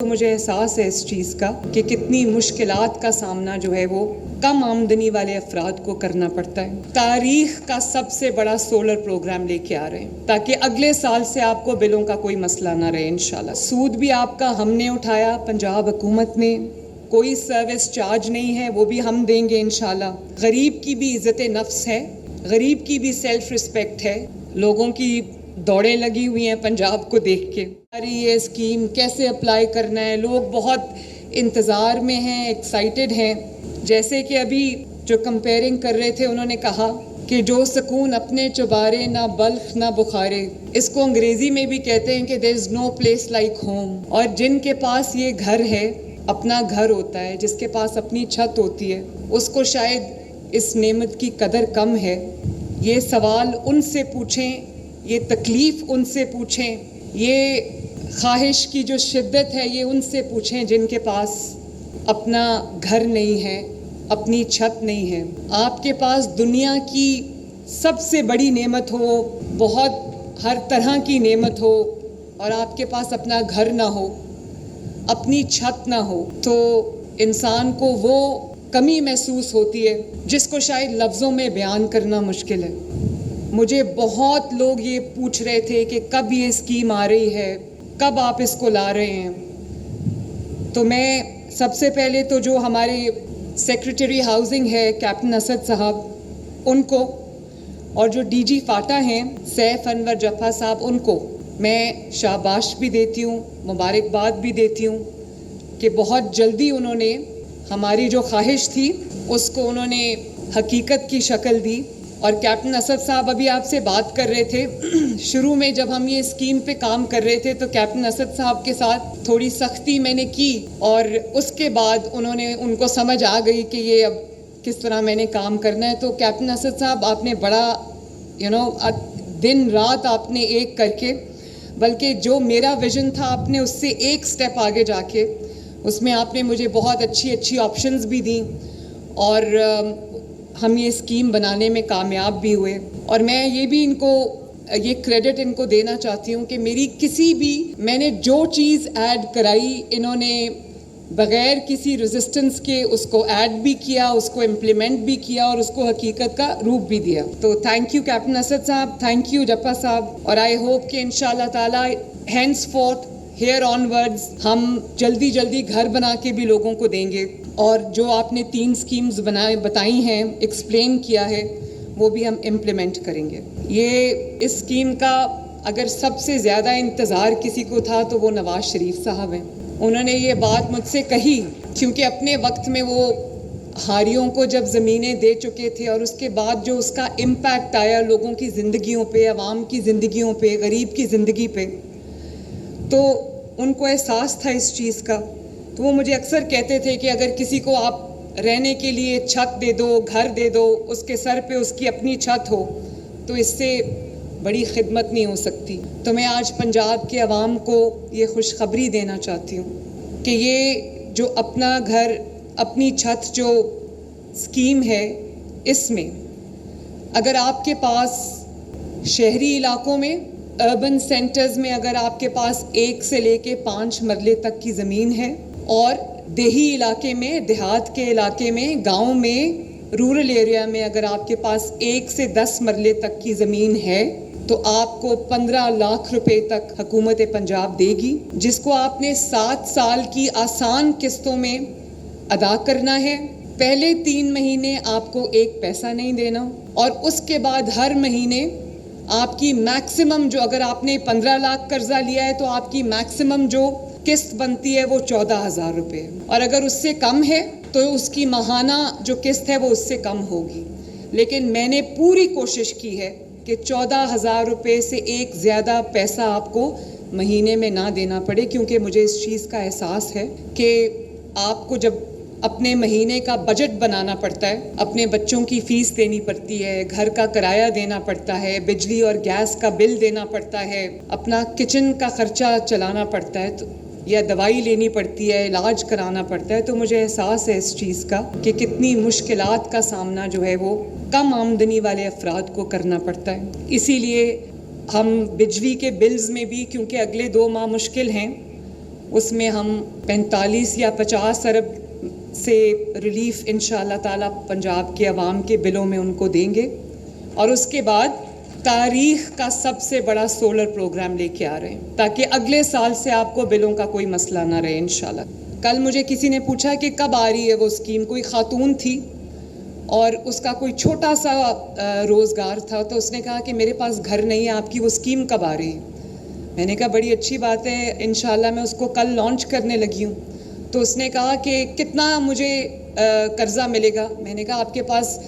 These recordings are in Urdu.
تو مجھے احساس ہے اس چیز کا کہ کتنی مشکلات کا سامنا جو ہے وہ کم آمدنی والے افراد کو کرنا پڑتا ہے. تاریخ کا سب سے بڑا سولر پروگرام لے کے آ رہے ہیں تاکہ اگلے سال سے آپ کو بلوں کا کوئی مسئلہ نہ رہے انشاءاللہ. سود بھی آپ کا ہم نے اٹھایا پنجاب حکومت نے، کوئی سروس چارج نہیں ہے، وہ بھی ہم دیں گے انشاءاللہ. غریب کی بھی عزت نفس ہے، غریب کی بھی سیلف رسپیکٹ ہے. لوگوں کی دوڑیں لگی ہوئی ہیں پنجاب کو دیکھ کے، یہ اسکیم کیسے اپلائی کرنا ہے. لوگ بہت انتظار میں ہیں، ایکسائٹڈ ہیں. جیسے کہ ابھی جو کمپیئرنگ کر رہے تھے انہوں نے کہا کہ جو سکون اپنے چبارے نہ بلخ نہ بخارے، اس کو انگریزی میں بھی کہتے ہیں کہ there is no place like home. اور جن کے پاس یہ گھر ہے، اپنا گھر ہوتا ہے، جس کے پاس اپنی چھت ہوتی ہے، اس کو شاید اس نعمت کی قدر کم ہے. یہ سوال ان سے پوچھیں، یہ تکلیف ان سے پوچھیں، یہ خواہش کی جو شدت ہے یہ ان سے پوچھیں جن کے پاس اپنا گھر نہیں ہے، اپنی چھت نہیں ہے. آپ کے پاس دنیا کی سب سے بڑی نعمت ہو، بہت ہر طرح کی نعمت ہو، اور آپ کے پاس اپنا گھر نہ ہو، اپنی چھت نہ ہو، تو انسان کو وہ کمی محسوس ہوتی ہے جس کو شاید لفظوں میں بیان کرنا مشکل ہے. مجھے بہت لوگ یہ پوچھ رہے تھے کہ کب یہ اسکیم آ رہی ہے، کب آپ اس کو لا رہے ہیں. تو میں سب سے پہلے تو جو ہمارے سیکریٹری ہاؤسنگ ہے کیپٹن اسد صاحب، ان کو، اور جو ڈی جی فاٹا ہیں سیف انور جفا صاحب، ان کو میں شاباش بھی دیتی ہوں، مبارکباد بھی دیتی ہوں کہ بہت جلدی انہوں نے ہماری جو خواہش تھی اس کو انہوں نے حقیقت کی شکل دی. اور کیپٹن اسد صاحب ابھی آپ سے بات کر رہے تھے، شروع میں جب ہم یہ اسکیم پہ کام کر رہے تھے تو کیپٹن اسد صاحب کے ساتھ تھوڑی سختی میں نے کی، اور اس کے بعد ان کو سمجھ آ گئی کہ یہ اب کس طرح میں نے کام کرنا ہے. تو کیپٹن اسد صاحب آپ نے بڑا دن رات آپ نے ایک کر کے، بلکہ جو میرا ویژن تھا آپ نے اس سے ایک سٹیپ آگے جا کے اس میں آپ نے مجھے بہت اچھی آپشنز بھی دیں، اور ہم یہ اسکیم بنانے میں کامیاب بھی ہوئے. اور میں یہ بھی ان کو یہ کریڈٹ ان کو دینا چاہتی ہوں کہ میں نے جو چیز ایڈ کرائی، انہوں نے بغیر کسی ریزسٹنس کے اس کو ایڈ بھی کیا، اس کو امپلیمنٹ بھی کیا، اور اس کو حقیقت کا روپ بھی دیا. تو تھینک یو کیپٹن اسد صاحب، تھینک یو جفا صاحب. اور آئی ہوپ کہ انشاءاللہ تعالی ہینس فورتھ ہیئر آن ورڈز ہم جلدی جلدی گھر بنا کے بھی لوگوں کو دیں گے. اور جو آپ نے 3 اسکیمز بتائی ہیں، ایکسپلین کیا ہے، وہ بھی ہم امپلیمنٹ کریں گے. یہ اس اسکیم کا اگر سب سے زیادہ انتظار کسی کو تھا تو وہ نواز شریف صاحب ہیں. انہوں نے یہ بات مجھ سے کہی کیونکہ اپنے وقت میں وہ ہاریوں کو جب زمینیں دے چکے تھے، اور اس کے بعد جو اس کا امپیکٹ آیا لوگوں کی زندگیوں پہ، عوام کی زندگیوں پہ، غریب کی زندگی پہ، تو ان کو احساس تھا اس چیز کا. تو وہ مجھے اکثر کہتے تھے کہ اگر کسی کو آپ رہنے کے لیے چھت دے دو، گھر دے دو، اس کے سر پہ اس کی اپنی چھت ہو، تو اس سے بڑی خدمت نہیں ہو سکتی. تو میں آج پنجاب کے عوام کو یہ خوشخبری دینا چاہتی ہوں کہ یہ جو اپنا گھر اپنی چھت جو اسکیم ہے، اس میں اگر آپ کے پاس شہری علاقوں میں، اربن سینٹرز میں اگر آپ کے پاس 1 سے لے کے 5 مرلے تک کی زمین ہے، اور دیہی علاقے میں، دیہات کے علاقے میں، گاؤں میں، رورل ایریا میں اگر آپ کے پاس 1 سے 10 مرلے تک کی زمین ہے، تو آپ کو 15 لاکھ روپے تک حکومت پنجاب دے گی، جس کو آپ نے 7 سال کی آسان قسطوں میں ادا کرنا ہے. پہلے 3 مہینے آپ کو 1 پیسہ نہیں دینا، اور اس کے بعد ہر مہینے آپ کی میکسیمم جو، اگر آپ نے 15 لاکھ قرضہ لیا ہے تو آپ کی میکسیمم جو قسط بنتی ہے وہ 14,000 روپے ہے، اور اگر اس سے کم ہے تو اس کی ماہانہ جو قسط ہے وہ اس سے کم ہوگی. لیکن میں نے پوری کوشش کی ہے کہ 14,000 روپے سے ایک زیادہ پیسہ آپ کو مہینے میں نہ دینا پڑے، کیونکہ مجھے اس چیز کا احساس ہے کہ آپ کو جب اپنے مہینے کا بجٹ بنانا پڑتا ہے، اپنے بچوں کی فیس دینی پڑتی ہے، گھر کا کرایہ دینا پڑتا ہے، بجلی اور گیس کا بل دینا پڑتا ہے، اپنا کچن کا خرچہ چلانا پڑتا ہے، یا دوائی لینی پڑتی ہے، علاج کرانا پڑتا ہے. تو مجھے احساس ہے اس چیز کا کہ کتنی مشکلات کا سامنا جو ہے وہ کم آمدنی والے افراد کو کرنا پڑتا ہے. اسی لیے ہم بجلی کے بلز میں بھی، کیونکہ اگلے 2 ماہ مشکل ہیں، اس میں ہم 45 یا 50 ارب سے ریلیف انشاءاللہ تعالیٰ پنجاب کے عوام کے بلوں میں ان کو دیں گے. اور اس کے بعد تاریخ کا سب سے بڑا سولر پروگرام لے کے آ رہے ہیں تاکہ اگلے سال سے آپ کو بلوں کا کوئی مسئلہ نہ رہے انشاءاللہ. کل مجھے کسی نے پوچھا کہ کب آ رہی ہے وہ اسکیم. کوئی خاتون تھی اور اس کا کوئی چھوٹا سا روزگار تھا, تو اس نے کہا کہ میرے پاس گھر نہیں ہے, آپ کی وہ اسکیم کب آ رہی ہے؟ میں نے کہا بڑی اچھی بات ہے, انشاءاللہ میں اس کو کل لانچ کرنے لگی ہوں. تو اس نے کہا کہ کتنا مجھے قرضہ ملے گا؟ میں نے کہا آپ کے پاس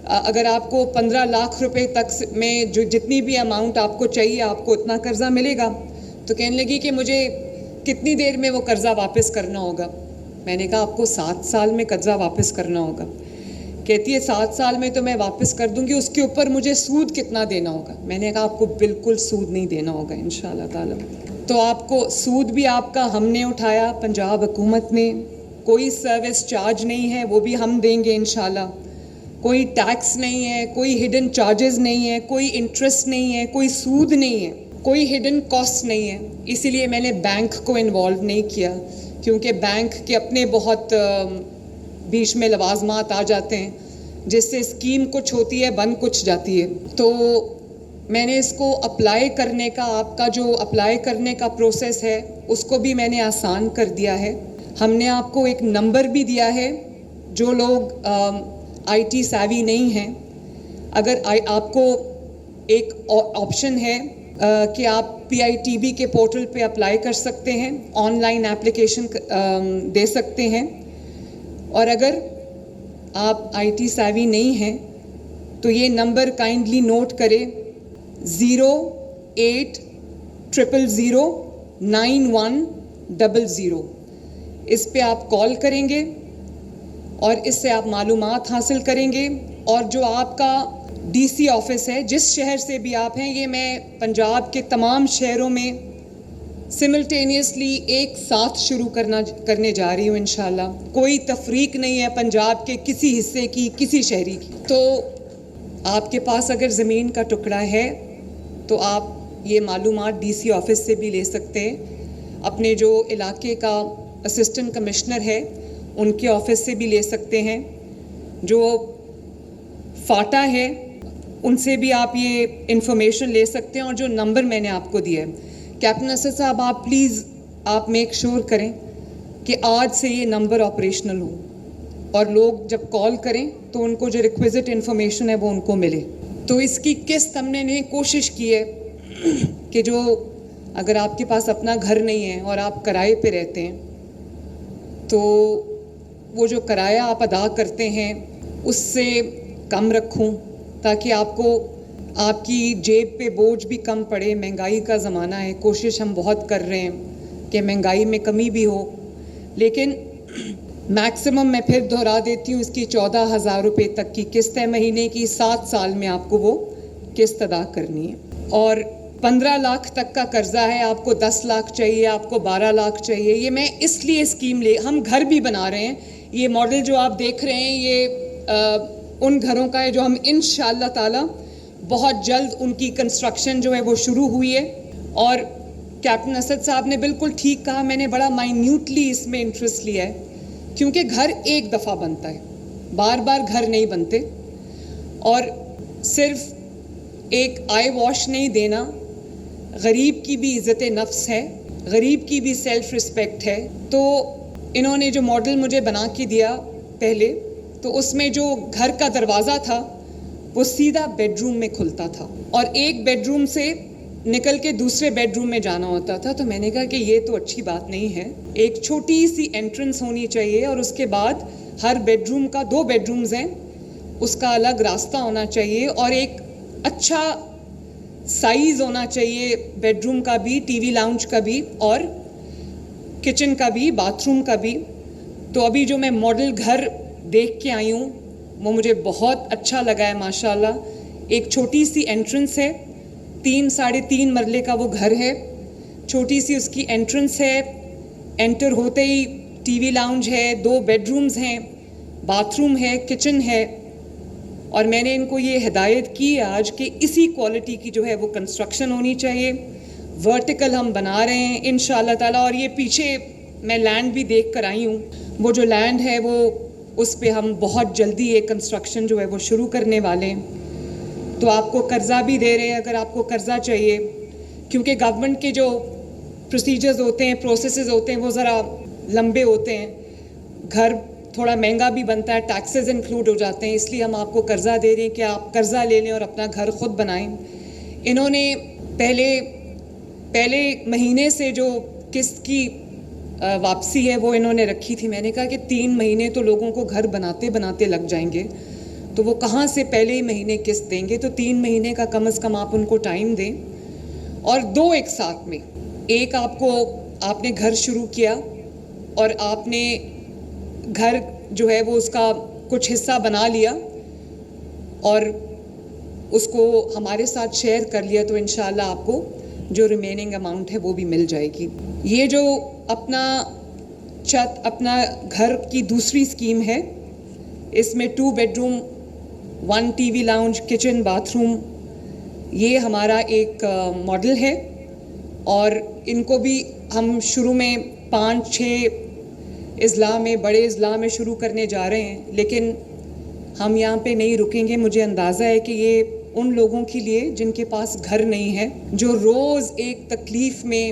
اگر آپ کو 15 لاکھ روپے تک میں جو جتنی بھی اماؤنٹ آپ کو چاہیے آپ کو اتنا قرضہ ملے گا. تو کہنے لگی کہ مجھے کتنی دیر میں وہ قرضہ واپس کرنا ہوگا؟ میں نے کہا آپ کو 7 سال میں قرضہ واپس کرنا ہوگا. کہتی ہے 7 سال میں تو میں واپس کر دوں گی, اس کے اوپر مجھے سود کتنا دینا ہوگا؟ میں نے کہا آپ کو بالکل سود نہیں دینا ہوگا انشاءاللہ تعالی. تو آپ کو سود بھی آپ کا ہم نے اٹھایا, پنجاب حکومت نے, کوئی سروس چارج نہیں ہے وہ بھی ہم دیں گے انشاءاللہ, کوئی ٹیکس نہیں ہے, کوئی ہڈن چارجز نہیں ہے, کوئی انٹرسٹ نہیں ہے, کوئی سود نہیں ہے, کوئی ہڈن کاسٹ نہیں ہے. اسی لیے میں نے بینک کو انوالو نہیں کیا, کیونکہ بینک کے اپنے بہت بیچ میں لوازمات آ جاتے ہیں جس سے اسکیم کچھ ہوتی ہے بند کچھ جاتی ہے. تو میں نے اس کو اپلائی کرنے کا, آپ کا جو اپلائی کرنے کا پروسیس ہے اس کو بھی میں نے آسان کر دیا ہے. ہم نے آپ کو ایک نمبر بھی دیا ہے. جو لوگ آئی ٹی سیوی نہیں ہیں, اگر آپ کو ایک آپشن ہے کہ آپ PITB کے پورٹل پہ اپلائی کر سکتے ہیں, آن لائن اپلیکیشن دے سکتے ہیں. اور اگر آپ آئی ٹی سیوی نہیں ہیں تو یہ نمبر کائنڈلی نوٹ کرے 080009100. اس پہ آپ کال کریں گے اور اس سے آپ معلومات حاصل کریں گے. اور جو آپ کا DC آفس ہے, جس شہر سے بھی آپ ہیں, یہ میں پنجاب کے تمام شہروں میں سملٹینیسلی ایک ساتھ شروع کرنے جا رہی ہوں انشاءاللہ. کوئی تفریق نہیں ہے پنجاب کے کسی حصے کی, کسی شہری کی. تو آپ کے پاس اگر زمین کا ٹکڑا ہے تو آپ یہ معلومات DC آفس سے بھی لے سکتے ہیں, اپنے جو علاقے کا اسسٹنٹ کمشنر ہے ان کے آفس سے بھی لے سکتے ہیں, جو فاٹا ہے ان سے بھی آپ یہ انفارمیشن لے سکتے ہیں. اور جو نمبر میں نے آپ کو دیا ہے, کیپٹن اسد صاحب آپ پلیز آپ میک شور کریں کہ آج سے یہ نمبر آپریشنل ہو, اور لوگ جب کال کریں تو ان کو جو ریکویزٹ انفارمیشن ہے وہ ان کو ملے. تو اس کی قسط ہم نے کوشش کی ہے کہ جو اگر آپ کے پاس اپنا گھر نہیں ہے اور آپ کرائے پہ رہتے ہیں تو وہ جو کرایہ آپ ادا کرتے ہیں اس سے کم رکھوں, تاکہ آپ کو آپ کی جیب پہ بوجھ بھی کم پڑے. مہنگائی کا زمانہ ہے, کوشش ہم بہت کر رہے ہیں کہ مہنگائی میں کمی بھی ہو, لیکن میکسیمم میں پھر دہرا دیتی ہوں اس کی 14,000 روپے تک کی قسط ہے مہینے کی. 7 سال میں آپ کو وہ قسط ادا کرنی ہے. اور 15 لاکھ تک کا قرضہ ہے, آپ کو 10 لاکھ چاہیے, آپ کو 12 لاکھ چاہیے. یہ میں اس لیے اسکیم ہم گھر بھی بنا رہے ہیں. یہ ماڈل جو آپ دیکھ رہے ہیں یہ ان گھروں کا ہے جو ہم انشاءاللہ تعالی بہت جلد ان کی کنسٹرکشن جو ہے وہ شروع ہوئی ہے. اور کیپٹن اسد صاحب نے بالکل ٹھیک کہا, میں نے بڑا مائنیوٹلی اس میں انٹرسٹ لیا ہے, کیونکہ گھر ایک دفعہ بنتا ہے, بار بار گھر نہیں بنتے. اور صرف ایک آئی واش نہیں دینا, غریب کی بھی عزت نفس ہے, غریب کی بھی سیلف رسپیکٹ ہے. تو انہوں نے جو ماڈل مجھے بنا کے دیا پہلے, تو اس میں جو گھر کا دروازہ تھا وہ سیدھا بیڈ روم میں کھلتا تھا, اور ایک بیڈ روم سے نکل کے دوسرے بیڈ روم میں جانا ہوتا تھا. تو میں نے کہا کہ یہ تو اچھی بات نہیں ہے, ایک چھوٹی سی انٹرنس ہونی چاہیے, اور اس کے بعد ہر بیڈ روم کا 2 بیڈ رومز ہیں, اس کا الگ راستہ ہونا چاہیے, اور ایک اچھا سائز ہونا چاہیے بیڈ روم کا بھی, ٹی وی لاؤنج کا بھی, اور کچن کا بھی, باتھ روم کا بھی. تو ابھی جو میں ماڈل گھر دیکھ کے آئی ہوں وہ مجھے بہت اچھا لگا ہے ماشاءاللہ. ایک چھوٹی سی انٹرنس ہے, 3-3.5 مرلے کا وہ گھر ہے, چھوٹی سی اس کی انٹرنس ہے, انٹر ہوتے ہی ٹی وی لاؤنج ہے, 2 بیڈ رومز ہیں, باتھ روم ہے, کچن ہے. اور میں نے ان کو یہ ہدایت کی آج کہ اسی کوالٹی کی جو ہے وہ کنسٹرکشن ہونی چاہیے. ورٹیکل ہم بنا رہے ہیں انشاءاللہ تعالی, اور یہ پیچھے میں لینڈ بھی دیکھ کر آئی ہوں. وہ جو لینڈ ہے وہ اس پہ ہم بہت جلدی ایک کنسٹرکشن جو ہے وہ شروع کرنے والے ہیں. تو آپ کو قرضہ بھی دے رہے ہیں اگر آپ کو قرضہ چاہیے, کیونکہ گورنمنٹ کے جو پروسیجرز ہوتے ہیں, پروسیسز ہوتے ہیں, وہ ذرا لمبے ہوتے ہیں. گھر تھوڑا مہنگا بھی بنتا ہے, ٹیکسز انکلوڈ ہو جاتے ہیں, اس لیے ہم آپ کو قرضہ دے رہے ہیں کہ آپ قرضہ لے لیں اور اپنا گھر خود بنائیں. انہوں نے پہلے مہینے سے جو قسط کی واپسی ہے وہ انہوں نے رکھی تھی. میں نے کہا کہ 3 مہینے تو لوگوں کو گھر بناتے لگ جائیں گے, تو وہ کہاں سے پہلے ہی مہینے قسط دیں گے. تو 3 مہینے کا کم از کم آپ ان کو ٹائم دیں, اور 2 ایک ساتھ میں. ایک آپ نے گھر شروع کیا اور آپ نے گھر جو ہے وہ اس کا کچھ حصہ بنا لیا اور اس کو ہمارے ساتھ شیئر کر لیا, تو انشاءاللہ آپ کو جو ریمیننگ اماؤنٹ ہے وہ بھی مل جائے گی. یہ جو اپنا گھر کی دوسری اسکیم ہے, اس میں 2 bedroom 1 T V lounge kitchen bathroom, یہ ہمارا ایک ماڈل ہے. اور ان کو بھی ہم شروع میں 5-6 اضلاع میں, بڑے اضلاع میں شروع کرنے جا رہے ہیں, لیکن ہم یہاں پہ نہیں رکیں گے. مجھے اندازہ ہے کہ یہ ان لوگوں کے لیے جن کے پاس گھر نہیں ہے, جو روز ایک تکلیف میں,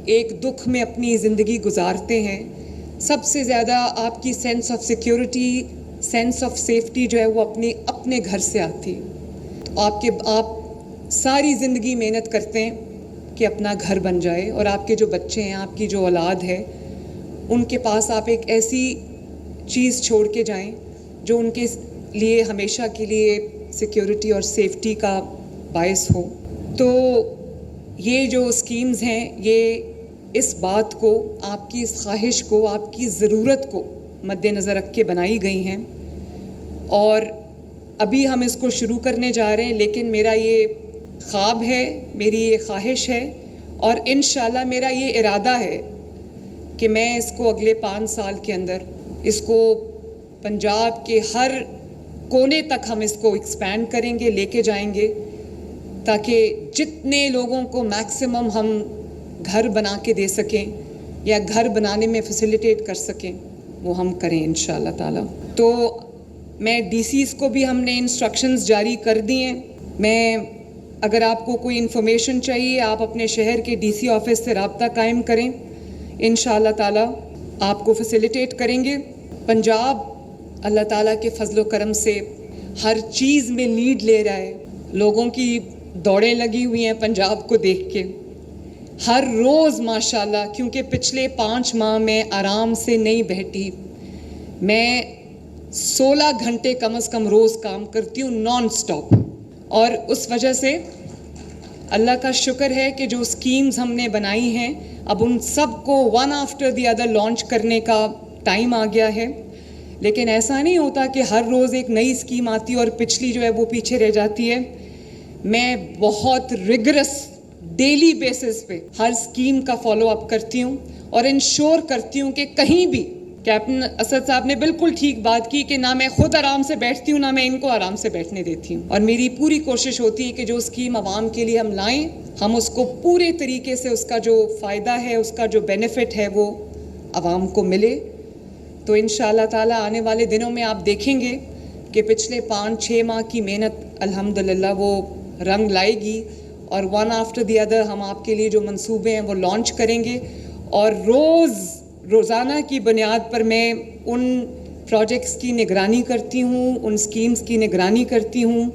ایک دکھ میں اپنی زندگی گزارتے ہیں, سب سے زیادہ آپ کی sense of security, sense of safety جو ہے وہ اپنے گھر سے آتی ہے. آپ ساری زندگی محنت کرتے ہیں کہ اپنا گھر بن جائے, اور آپ کے جو بچے ہیں, آپ کی جو اولاد ہے, ان کے پاس آپ ایک ایسی چیز چھوڑ کے جائیں جو ان کے لیے ہمیشہ کے لیے سیکیورٹی اور سیفٹی کا باعث ہو. تو یہ جو اسکیمز ہیں یہ اس بات کو, آپ کی اس خواہش کو, آپ کی ضرورت کو مد نظر رکھ کے بنائی گئی ہیں. اور ابھی ہم اس کو شروع کرنے جا رہے ہیں, لیکن میرا یہ خواب ہے, میری یہ خواہش ہے, اور انشاءاللہ میرا یہ ارادہ ہے کہ میں اس کو اگلے 5 سال کے اندر اس کو پنجاب کے ہر کونے تک ہم اس کو ایکسپینڈ کریں گے, لے کے جائیں گے, تاکہ جتنے لوگوں کو میکسیمم ہم گھر بنا کے دے سکیں یا گھر بنانے میں فیسیلیٹیٹ کر سکیں وہ ہم کریں انشاءاللہ تعالی. تو میں ڈی سیز کو بھی ہم نے انسٹرکشنز جاری کر دی ہیں. میں اگر آپ کو کوئی انفارمیشن چاہیے, آپ اپنے شہر کے ڈی سی آفس سے رابطہ قائم کریں, انشاءاللہ تعالی آپ کو فیسیلیٹیٹ کریں گے. پنجاب اللہ تعالیٰ کے فضل و کرم سے ہر چیز میں لیڈ لے رہا ہے. لوگوں کی دوڑیں لگی ہوئی ہیں پنجاب کو دیکھ کے ہر روز ماشاءاللہ, کیونکہ پچھلے 5 ماہ میں آرام سے نہیں بیٹھی. میں 16 گھنٹے کم از کم روز کام کرتی ہوں نان سٹاپ, اور اس وجہ سے اللہ کا شکر ہے کہ جو اسکیمز ہم نے بنائی ہیں اب ان سب کو one after the other launch کرنے کا ٹائم آ گیا ہے. لیکن ایسا نہیں ہوتا کہ ہر روز ایک نئی اسکیم آتی ہے اور پچھلی جو ہے وہ پیچھے رہ جاتی ہے. میں بہت ریگرس ڈیلی بیسس پہ ہر اسکیم کا فالو اپ کرتی ہوں اور انشور کرتی ہوں کہ کہیں بھی, کیپٹن اسد صاحب نے بالکل ٹھیک بات کی کہ نہ میں خود آرام سے بیٹھتی ہوں, نہ میں ان کو آرام سے بیٹھنے دیتی ہوں. اور میری پوری کوشش ہوتی ہے کہ جو اسکیم عوام کے لیے ہم لائیں, ہم اس کو پورے طریقے سے, اس کا جو فائدہ ہے, اس کا جو بینیفٹ ہے وہ عوام کو ملے. تو انشاءاللہ تعالیٰ آنے والے دنوں میں آپ دیکھیں گے کہ پچھلے 5-6 ماہ کی محنت الحمدللہ وہ رنگ لائے گی, اور ون آفٹر دی ادر ہم آپ کے لیے جو منصوبے ہیں وہ لانچ کریں گے. اور روزانہ کی بنیاد پر میں ان پروجیکٹس کی نگرانی کرتی ہوں, ان اسکیمز کی نگرانی کرتی ہوں,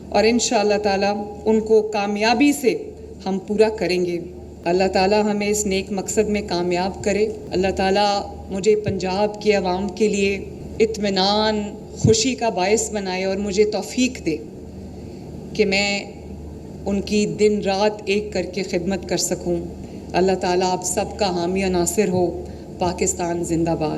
اور انشاءاللہ تعالیٰ ان کو کامیابی سے ہم پورا کریں گے. اللہ تعالیٰ ہمیں اس نیک مقصد میں کامیاب کرے. اللہ تعالیٰ مجھے پنجاب کے عوام کے لیے اطمینان, خوشی کا باعث بنائے, اور مجھے توفیق دے کہ میں ان کی دن رات ایک کر کے خدمت کر سکوں. اللہ تعالیٰ آپ سب کا حامی و ناصر ہو. پاکستان زندہ باد.